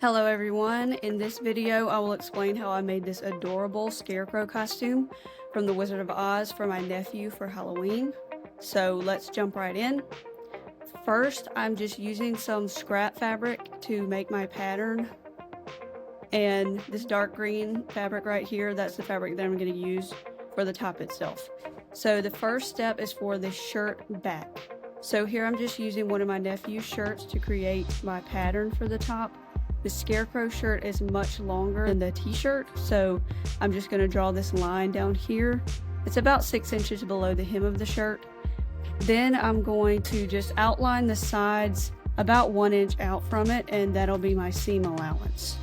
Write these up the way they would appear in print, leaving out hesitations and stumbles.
Hello everyone, in this video I will explain how I made this adorable Scarecrow costume from the Wizard of Oz for my nephew for Halloween. So let's jump right in. First, I'm just using some scrap fabric to make my pattern. And this dark green fabric right here, that's the fabric that I'm going to use for the top itself. So the first step is for the shirt back. So here I'm just using one of my nephew's shirts to create my pattern for the top. The Scarecrow shirt is much longer than the t-shirt, so I'm just going to draw this line down here. It's about 6 inches below the hem of the shirt. Then I'm going to just outline the sides about 1 inch out from it, and that'll be my seam allowance.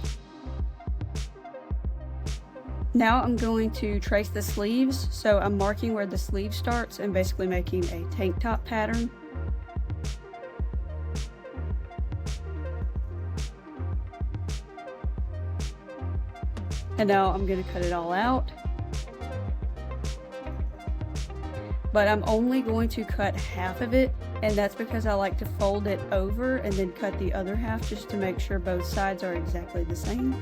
Now I'm going to trace the sleeves, so I'm marking where the sleeve starts and basically making a tank top pattern. And now I'm going to cut it all out. But I'm only going to cut half of it, and that's because I like to fold it over and then cut the other half just to make sure both sides are exactly the same.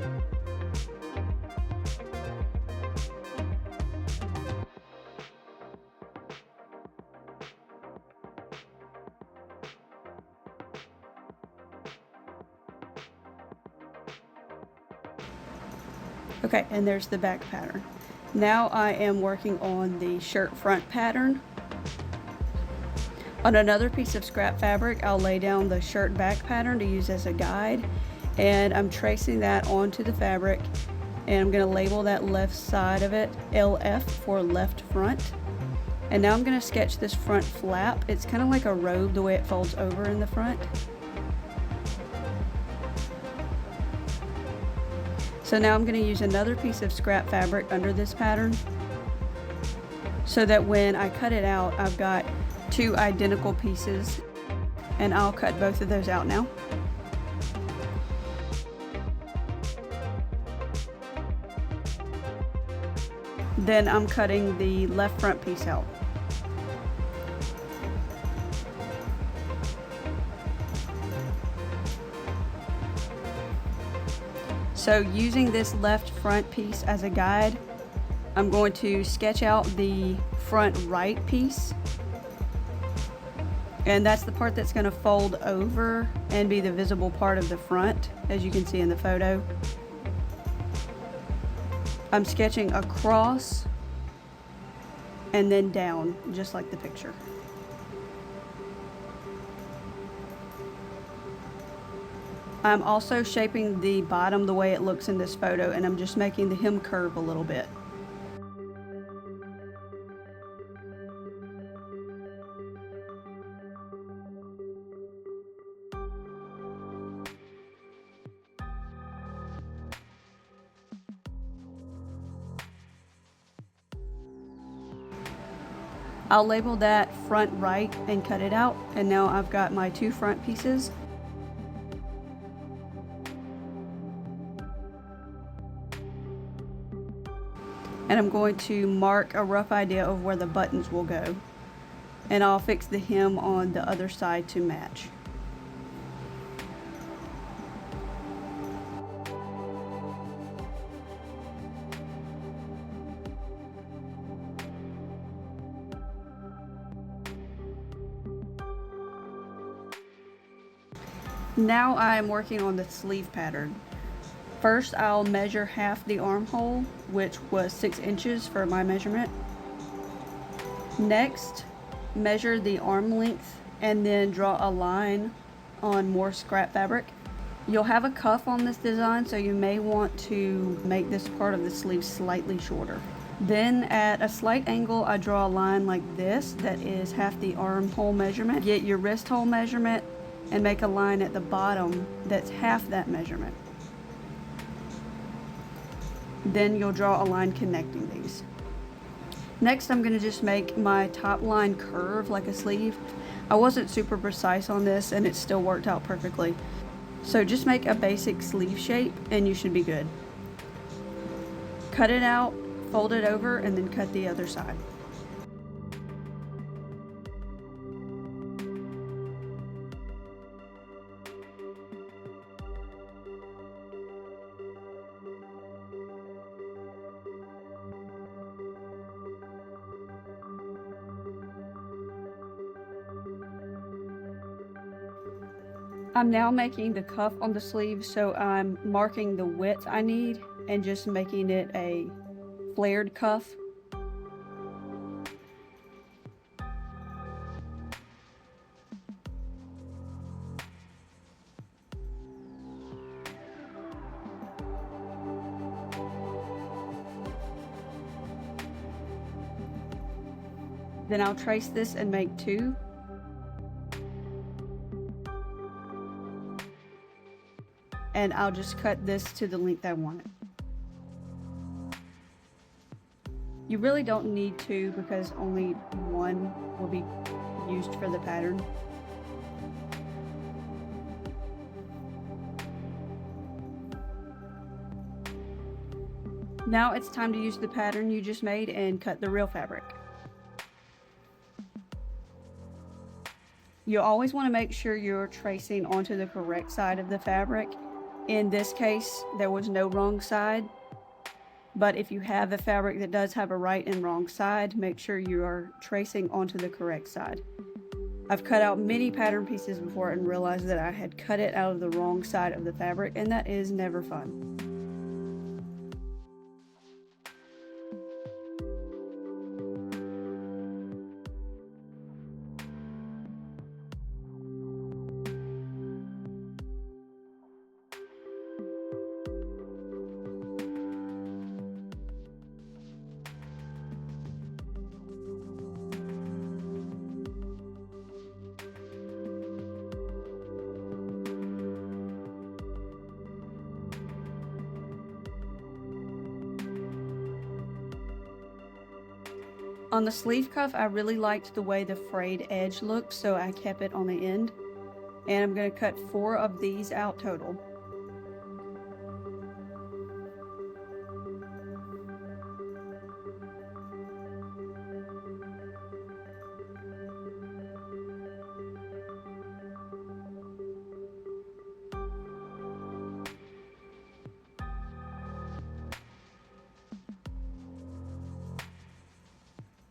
Okay, and there's the back pattern. Now I am working on the shirt front pattern. On another piece of scrap fabric, I'll lay down the shirt back pattern to use as a guide, and I'm tracing that onto the fabric, and I'm going to label that left side of it LF for left front. And now I'm going to sketch this front flap. It's kind of like a robe the way it folds over in the front. So now I'm going to use another piece of scrap fabric under this pattern so that when I cut it out, I've got two identical pieces, and I'll cut both of those out now. Then I'm cutting the left front piece out. So using this left front piece as a guide, I'm going to sketch out the front right piece. And that's the part that's going to fold over and be the visible part of the front, as you can see in the photo. I'm sketching across and then down, just like the picture. I'm also shaping the bottom the way it looks in this photo, and I'm just making the hem curve a little bit. I'll label that front right and cut it out, and now I've got my two front pieces. And I'm going to mark a rough idea of where the buttons will go. And I'll fix the hem on the other side to match. Now I'm working on the sleeve pattern. First, I'll measure half the armhole, which was 6 inches for my measurement. Next, measure the arm length and then draw a line on more scrap fabric. You'll have a cuff on this design, so you may want to make this part of the sleeve slightly shorter. Then at a slight angle, I draw a line like this that is half the armhole measurement. Get your wrist hole measurement and make a line at the bottom that's half that measurement. Then you'll draw a line connecting these. Next, I'm going to just make my top line curve like a sleeve. I wasn't super precise on this, and it still worked out perfectly. So just make a basic sleeve shape and you should be good. Cut it out, fold it over, and then cut the other side. I'm now making the cuff on the sleeve, so I'm marking the width I need and just making it a flared cuff. Then I'll trace this and make 2. And I'll just cut this to the length I want it. You really don't need 2 because only 1 will be used for the pattern. Now it's time to use the pattern you just made and cut the real fabric. You always want to make sure you're tracing onto the correct side of the fabric. In this case, there was no wrong side, but if you have a fabric that does have a right and wrong side, make sure you are tracing onto the correct side. I've cut out many pattern pieces before and realized that I had cut it out of the wrong side of the fabric, and that is never fun. On the sleeve cuff, I really liked the way the frayed edge looked, so I kept it on the end. And I'm going to cut 4 of these out total.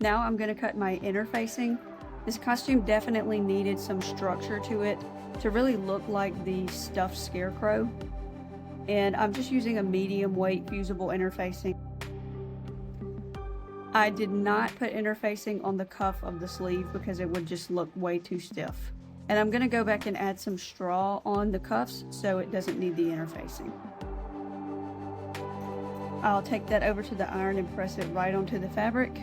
Now I'm going to cut my inner facing. This costume definitely needed some structure to it to really look like the stuffed Scarecrow. And I'm just using a medium weight fusible interfacing. I did not put interfacing on the cuff of the sleeve because it would just look way too stiff. And I'm going to go back and add some straw on the cuffs so it doesn't need the interfacing. I'll take that over to the iron and press it right onto the fabric.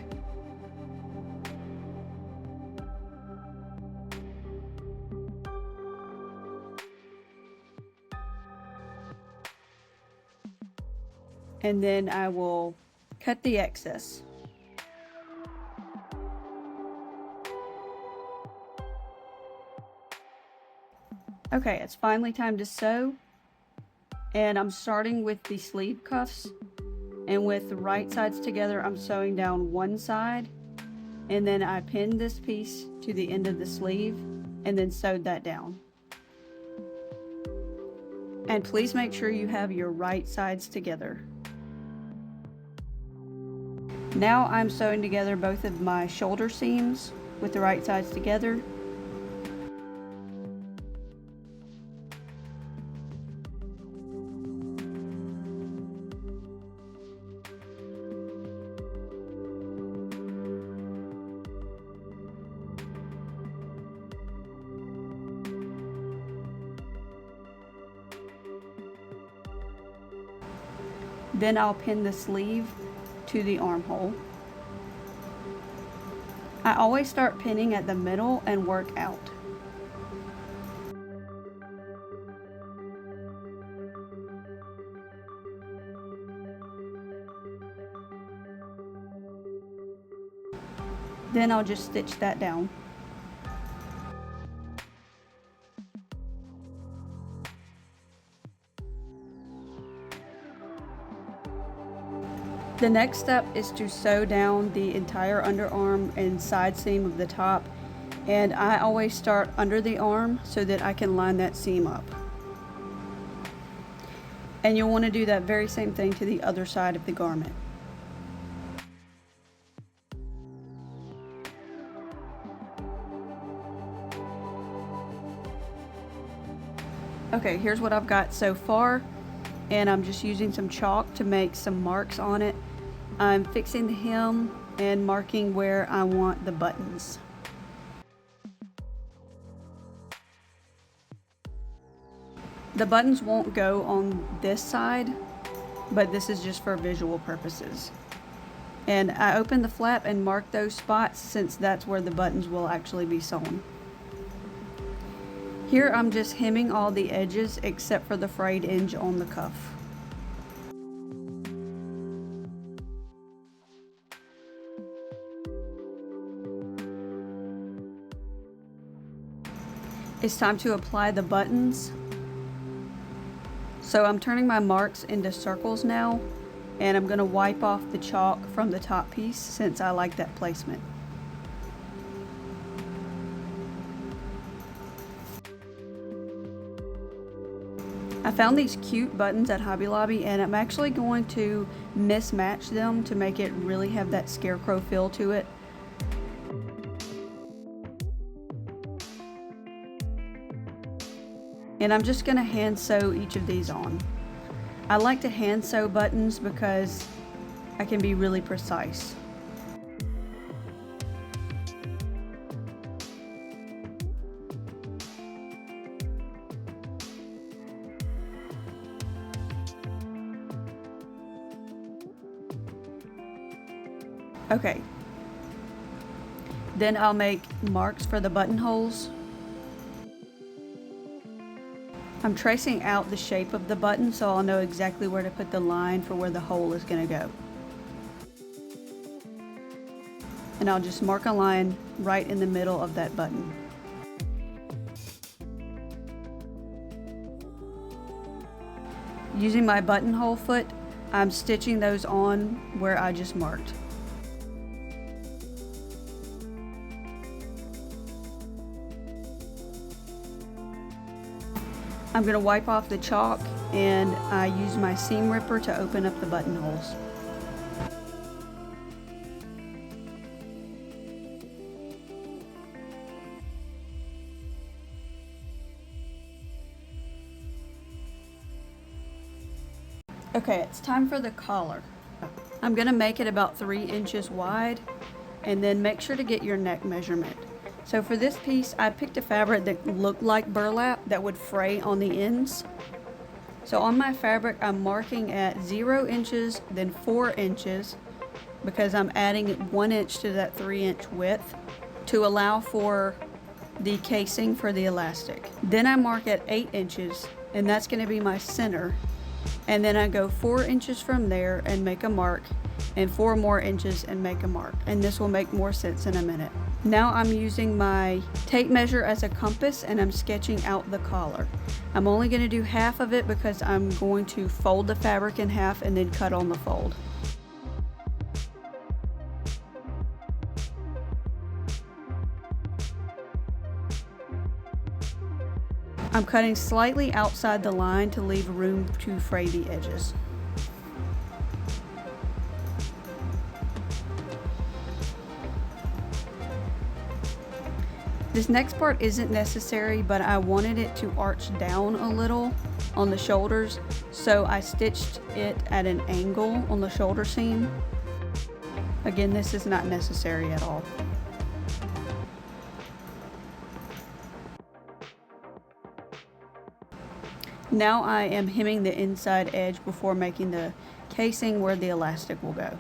And then I will cut the excess. Okay, it's finally time to sew. And I'm starting with the sleeve cuffs. And with the right sides together, I'm sewing down one side. And then I pinned this piece to the end of the sleeve and then sewed that down. And please make sure you have your right sides together. Now I'm sewing together both of my shoulder seams with the right sides together. Then I'll pin the sleeve to the armhole. I always start pinning at the middle and work out. Then I'll just stitch that down. The next step is to sew down the entire underarm and side seam of the top, and I always start under the arm so that I can line that seam up. And you'll want to do that very same thing to the other side of the garment. Okay, here's what I've got so far, and I'm just using some chalk to make some marks on it. I'm fixing the hem and marking where I want the buttons. The buttons won't go on this side, but this is just for visual purposes. And I opened the flap and marked those spots since that's where the buttons will actually be sewn. Here I'm just hemming all the edges except for the frayed edge on the cuff. It's time to apply the buttons. So I'm turning my marks into circles now, and I'm going to wipe off the chalk from the top piece since I like that placement. I found these cute buttons at Hobby Lobby, and I'm actually going to mismatch them to make it really have that Scarecrow feel to it. And I'm just going to hand sew each of these on. I like to hand sew buttons because I can be really precise. Okay. Then I'll make marks for the buttonholes. I'm tracing out the shape of the button so I'll know exactly where to put the line for where the hole is going to go. And I'll just mark a line right in the middle of that button. Using my buttonhole foot, I'm stitching those on where I just marked. I'm going to wipe off the chalk, and I use my seam ripper to open up the buttonholes. Okay, it's time for the collar. I'm going to make it about 3 inches wide, and then make sure to get your neck measurement. So for this piece, I picked a fabric that looked like burlap that would fray on the ends. So on my fabric, I'm marking at 0 inches, then 4 inches, because I'm adding 1 inch to that 3-inch width to allow for the casing for the elastic. Then I mark at 8 inches, and that's going to be my center. And then I go 4 inches from there and make a mark, and 4 more inches and make a mark. And this will make more sense in a minute. Now I'm using my tape measure as a compass, and I'm sketching out the collar. I'm only going to do half of it because I'm going to fold the fabric in half and then cut on the fold. I'm cutting slightly outside the line to leave room to fray the edges. This next part isn't necessary, but I wanted it to arch down a little on the shoulders, so I stitched it at an angle on the shoulder seam. Again, this is not necessary at all. Now I am hemming the inside edge before making the casing where the elastic will go.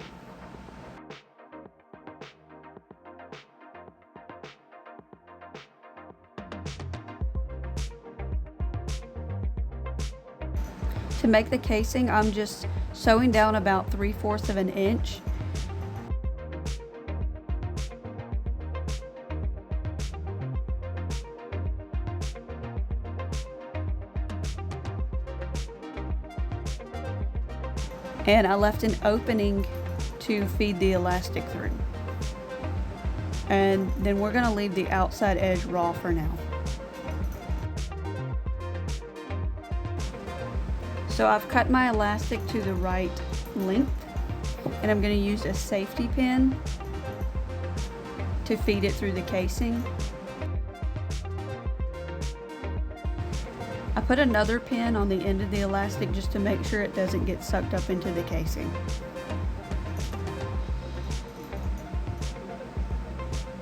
To make the casing, I'm just sewing down about 3/4 of an inch. And I left an opening to feed the elastic through. And then we're going to leave the outside edge raw for now. So I've cut my elastic to the right length, and I'm going to use a safety pin to feed it through the casing. I put another pin on the end of the elastic just to make sure it doesn't get sucked up into the casing.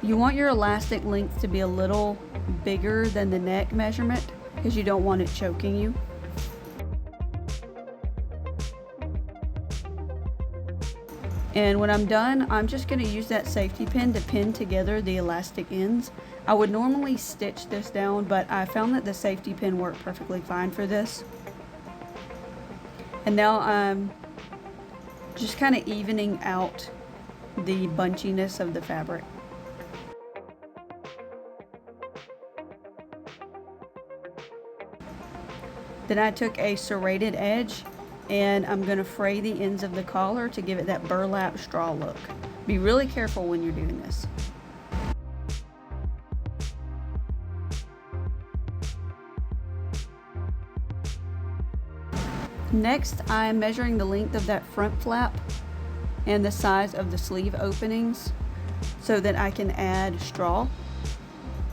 You want your elastic length to be a little bigger than the neck measurement because you don't want it choking you. And when I'm done, I'm just going to use that safety pin to pin together the elastic ends. I would normally stitch this down, but I found that the safety pin worked perfectly fine for this. And now I'm just kind of evening out the bunchiness of the fabric. Then I took a serrated edge and I'm going to fray the ends of the collar to give it that burlap straw look. Be really careful when you're doing this. Next, I'm measuring the length of that front flap and the size of the sleeve openings so that I can add straw.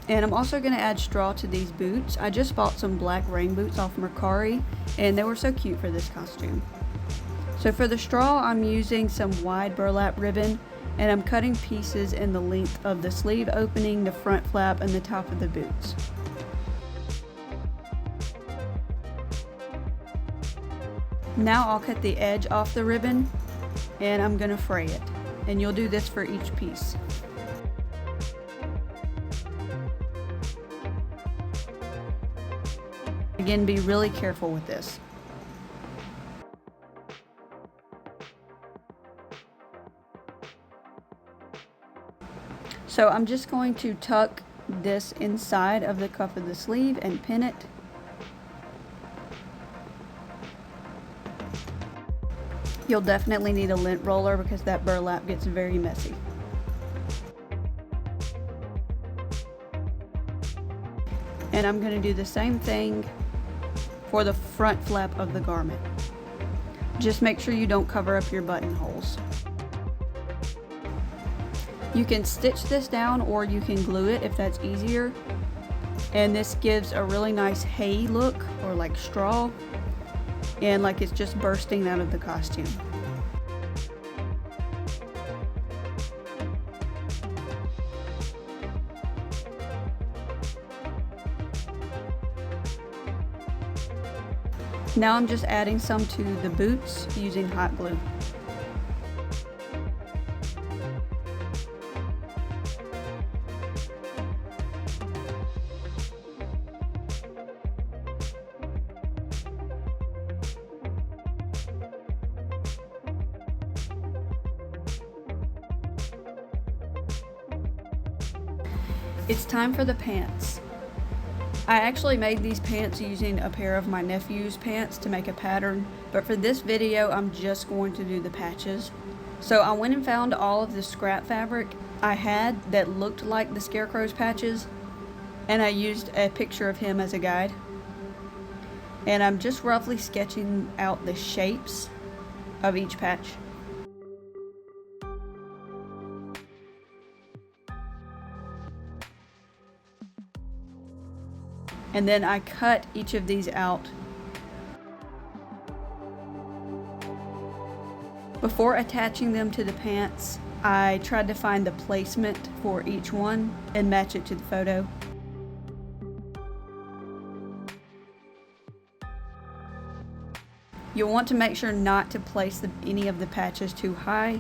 And I'm also going to add straw to these boots. I just bought some black rain boots off Mercari and they were so cute for this costume. So for the straw, I'm using some wide burlap ribbon and I'm cutting pieces in the length of the sleeve opening, the front flap, and the top of the boots. Now I'll cut the edge off the ribbon and I'm going to fray it. And you'll do this for each piece. Again, be really careful with this. So I'm just going to tuck this inside of the cuff of the sleeve and pin it. You'll definitely need a lint roller because that burlap gets very messy. And I'm going to do the same thing for the front flap of the garment. Just make sure you don't cover up your buttonholes. You can stitch this down or you can glue it if that's easier. And this gives a really nice hay look, or like straw, and like it's just bursting out of the costume. Now I'm just adding some to the boots using hot glue. It's time for the pants. I actually made these pants using a pair of my nephew's pants to make a pattern, but for this video I'm just going to do the patches. So I went and found all of the scrap fabric I had that looked like the Scarecrow's patches, and I used a picture of him as a guide. And I'm just roughly sketching out the shapes of each patch. And then I cut each of these out. Before attaching them to the pants, I tried to find the placement for each one and match it to the photo. You'll want to make sure not to place any of the patches too high,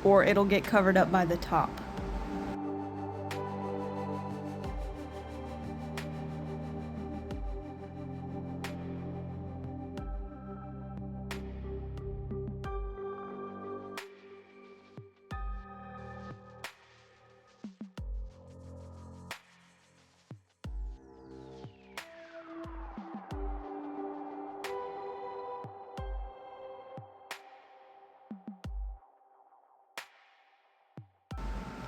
or it'll get covered up by the top.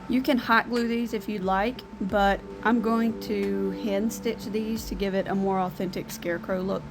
You can hot glue these if you'd like, but I'm going to hand stitch these to give it a more authentic Scarecrow look.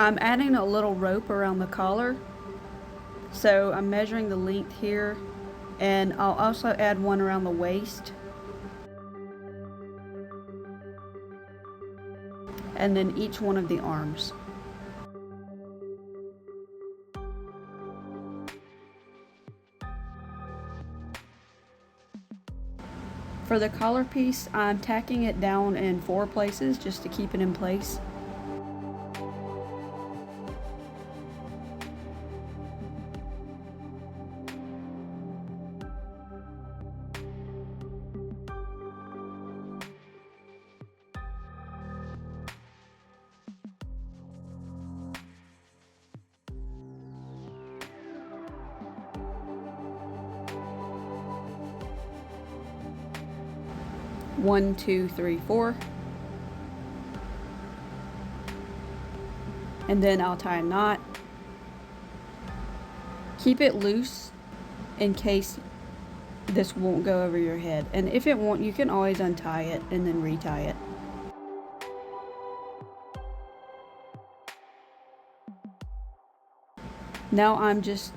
I'm adding a little rope around the collar. So I'm measuring the length here, and I'll also add one around the waist. And then each one of the arms. For the collar piece, I'm tacking it down in 4 places just to keep it in place. One, two, three, four. And then I'll tie a knot. Keep it loose in case this won't go over your head. And if it won't, you can always untie it and then retie it. Now I'm just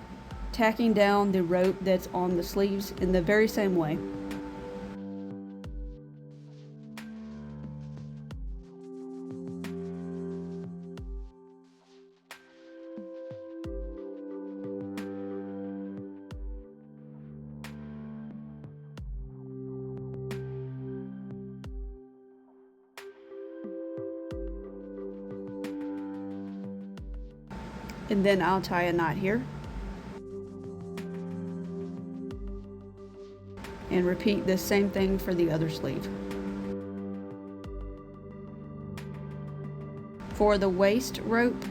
tacking down the rope that's on the sleeves in the very same way. And then I'll tie a knot here. And repeat the same thing for the other sleeve. For the waist rope,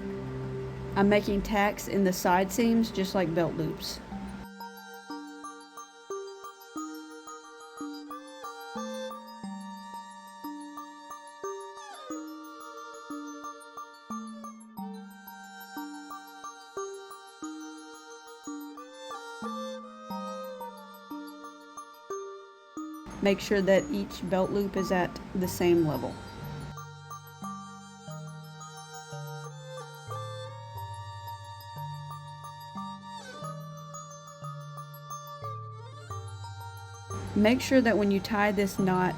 I'm making tacks in the side seams just like belt loops. Make sure that each belt loop is at the same level. Make sure that when you tie this knot,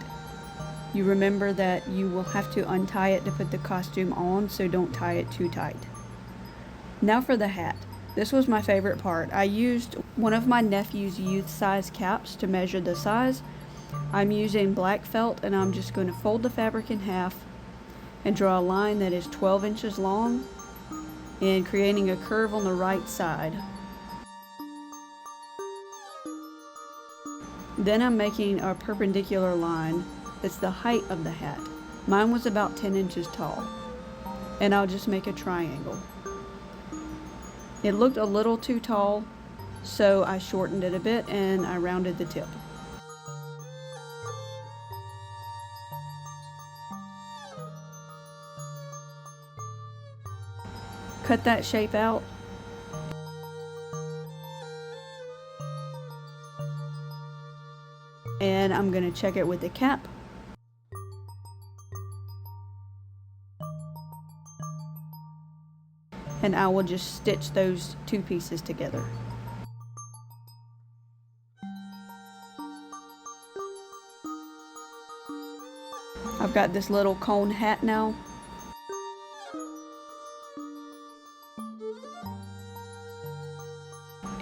you remember that you will have to untie it to put the costume on, so don't tie it too tight. Now for the hat. This was my favorite part. I used one of my nephew's youth size caps to measure the size. I'm using black felt, and I'm just going to fold the fabric in half and draw a line that is 12 inches long and creating a curve on the right side. Then I'm making a perpendicular line that's the height of the hat. Mine was about 10 inches tall, and I'll just make a triangle. It looked a little too tall, so I shortened it a bit and I rounded the tip. Cut that shape out. And I'm going to check it with the cap. And I will just stitch those two pieces together. I've got this little cone hat now.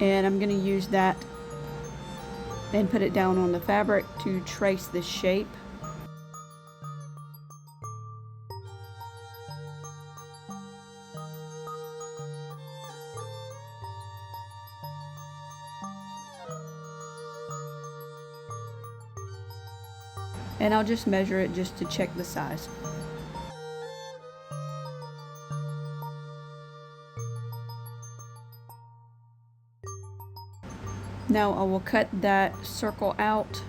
And I'm going to use that and put it down on the fabric to trace the shape. And I'll just measure it just to check the size. Now I will cut that circle out.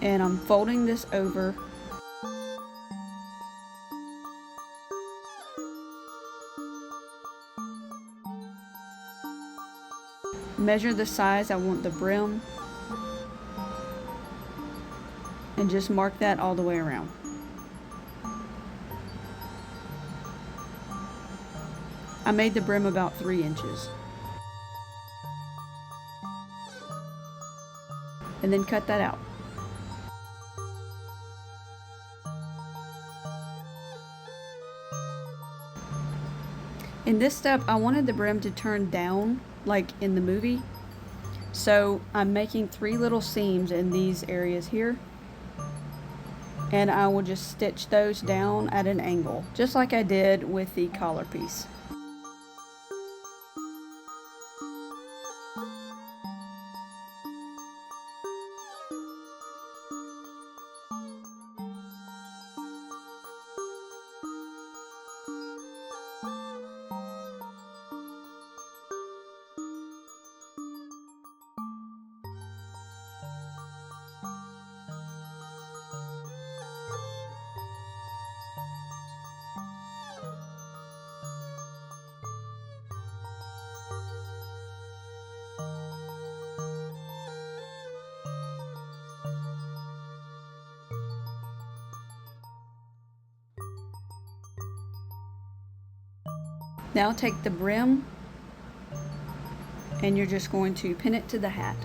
And I'm folding this over. Measure the size I want the brim. and just mark that all the way around. I made the brim about 3 inches. And then cut that out. In this step, I wanted the brim to turn down like in the movie. So I'm making 3 little seams in these areas here. And I will just stitch those down at an angle, just like I did with the collar piece. Now take the brim and you're just going to pin it to the hat.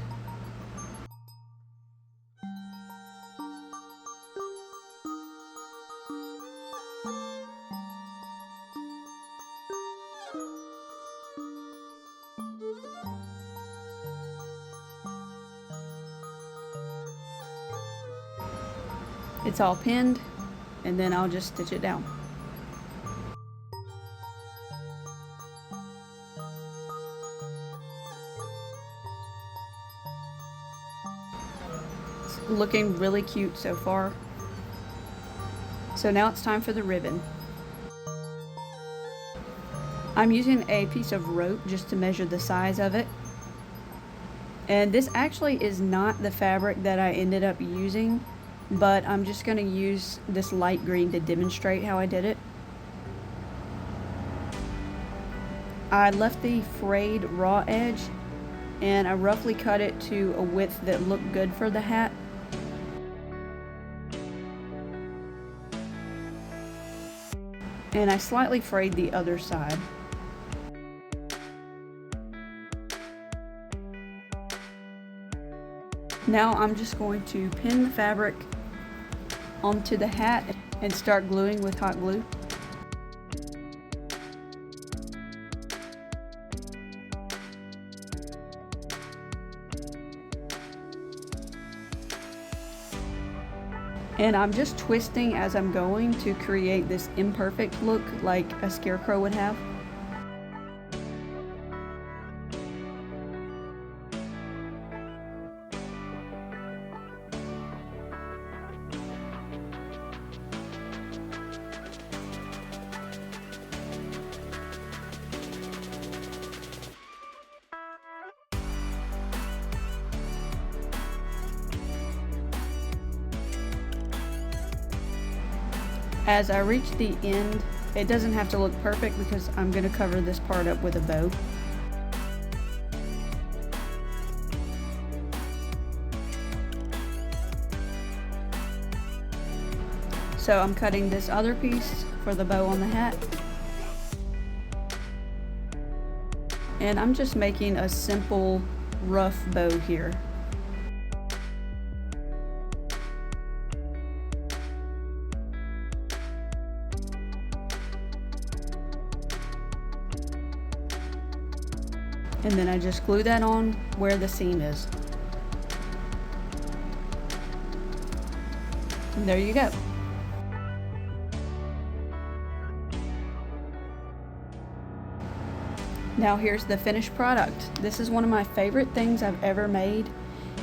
It's all pinned, and then I'll just stitch it down. Looking really cute so far. So now it's time for the ribbon. I'm using a piece of rope just to measure the size of it. And this actually is not the fabric that I ended up using, but I'm just going to use this light green to demonstrate how I did it. I left the frayed raw edge and I roughly cut it to a width that looked good for the hat. And I slightly frayed the other side. Now I'm just going to pin the fabric onto the hat and start gluing with hot glue. And I'm just twisting as I'm going to create this imperfect look like a scarecrow would have. As I reach the end, it doesn't have to look perfect because I'm going to cover this part up with a bow. So I'm cutting this other piece for the bow on the hat. And I'm just making a simple rough bow here. And then I just glue that on where the seam is. And there you go. Now here's the finished product. This is one of my favorite things I've ever made,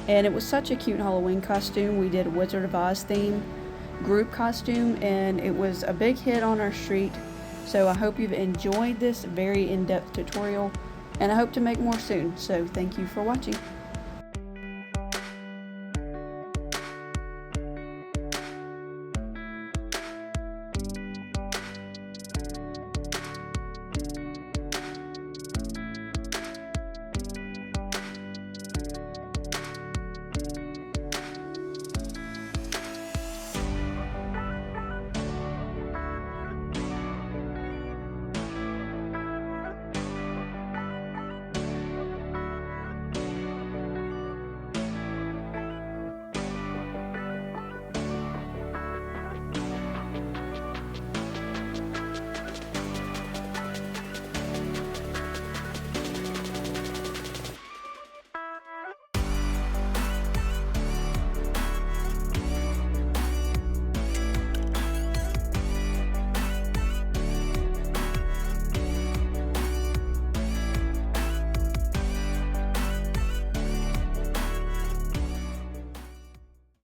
and it was such a cute Halloween costume. We did a Wizard of Oz theme group costume, and it was a big hit on our street. So I hope you've enjoyed this very in-depth tutorial, and I hope to make more soon. So thank you for watching.